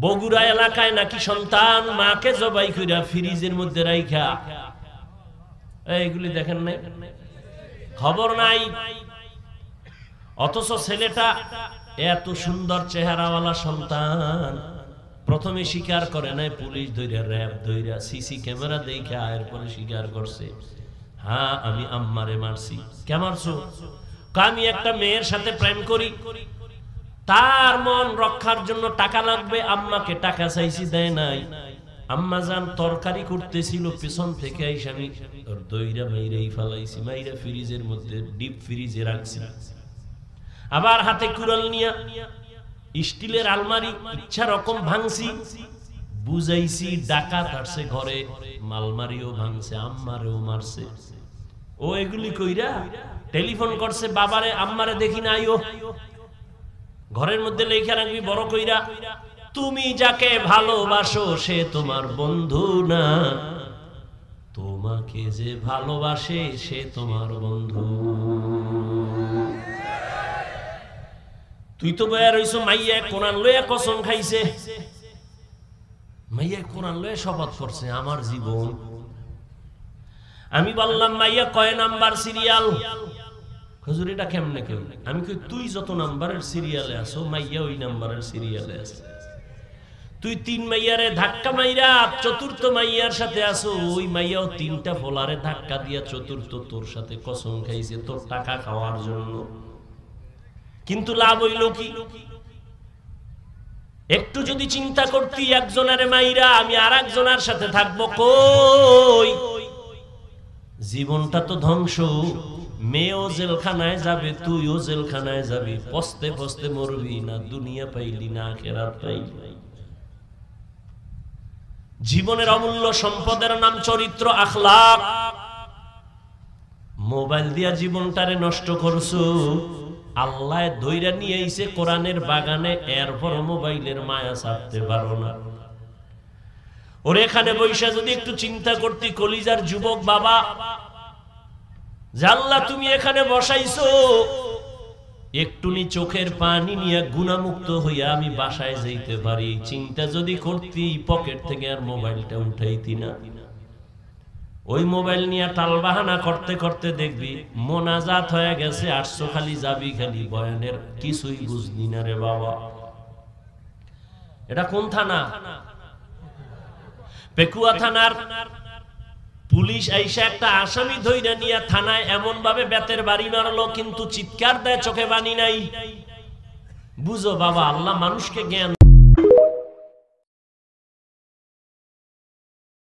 বগুড়া এলাকায় নাকি সন্তান মাকে জবাই কইরা ফ্রিজের মধ্যে রাইখা, এইগুলি দেখেন নাই, খবর নাই। অথচ ছেলেটা এত সুন্দর চেহারাওয়ালা সন্তান, প্রথমে স্বীকার করে নাই, পুলিশ ধইরা র‍্যাব ধইরা সিসি ক্যামেরা দেখে এরপরে স্বীকার করছে, হ্যাঁ আমি আম্মারে মারছি। কে মারছো? আমি একটা মেয়ের সাথে প্রেম করি, তার মন রক্ষার জন্য টাকা লাগবে, আম্মাকে টাকা চাইছি দেয় নাই। আম্মা জান তরকারি করতেছিল, পেছন থেকে আইসা আমি দইরা মাইরাই ফালাইছি, মাইরা ফ্রিজের মধ্যে ডিপ ফ্রিজে রাখছি। আবার হাতে কুড়াল নিয়া স্টিলের আলমারি ইচ্ছা রকম ভাঙছি, বুঝাইছি ডাকাত আসছে ঘরে, মালমারিও ভাঙছে, আম্মারেও মারছে। ও এগুলি কইরা টেলিফোন করছে বাবারে, আম্মারে দেখি না আইও, ঘরের মধ্যে লেখা রাখবি বড় কইরা, তুমি যাকে ভালোবাসো সে তোমার বন্ধু না, তোমাকে যে ভালোবাসে সে তোমার বন্ধু। তুই তো বয়া রইছো মাইয়া কোরআন লইয়া কসম খাইছে, মাইয়া কোরআন লইয়া শপথ করছে আমার জীবন। আমি বললাম মাইয়া কয় নাম্বার সিরিয়াল? হুজুর এটা কেমনে কেউ? আমি কই তুই যত নাম্বারের সিরিয়ালে আছো মাইয়া ওই নাম্বারের সিরিয়ালে আছে। তুই 3 মাইয়ারে ধাক্কা মাইরা 4র্থ মাইয়ার সাথে আছো, ওই মাইয়াও 3টা ফোলারে ধাক্কা দিয়া 4র্থ তোর সাথে কসম খাইছে তোর টাকা খাওয়ার জন্য। কিন্তু লাভ হইল কি? একটু যদি চিন্তা করতি একজনের মাইরা আমি আর একজনের সাথে থাকবো, কই জীবনটা তো ধ্বংস। মেয়েও জেলখানায় যাবে, তুইও জেলখানায় যাবি, পস্তে পস্তে মরবি, না দুনিয়া পাইলি না আখিরাত পাইলি। জীবনের অমূল্য সম্পদের নাম চরিত্র, আখলাক। মোবাইল দিয়া জীবনটারে নষ্ট করছো। আল্লাহ ধইরা নিয়ে আইছে কোরআনের বাগানে, এরপর মোবাইলের মায়া ছাড়তে পারো না। ওর এখানে বৈশা যদি একটু চিন্তা করতি কলিজার যুবক বাবা, আল্লাহ তুমি এখানে বসাইছো, একটুনি চোখের পানি নিয়ে গুনাহমুক্ত হইয়া আমি বাসায় যাইতে পারি, চিন্তা যদি করতি পকেট থেকে আর মোবাইলটা উঠাইতি না। ওই মোবাইল নিয়ে টালবাহানা করতে করতে দেখবি মোনাজাত হয়ে গেছে, আসছো খালি যাবি খালি বয়ানের, কিছুই বুঝলি না রে বাবা। এটা কোন থানা? পেকুয়া থানার পুলিশ আইসা একটা আসামি ধইরা নিয়ে থানায় এমন ভাবে বেতের বাড়ি মারলো, কিন্তু চিৎকার দেয় চোখে বানি নাই। বুঝো বাবা, আল্লাহ মানুষকে জ্ঞান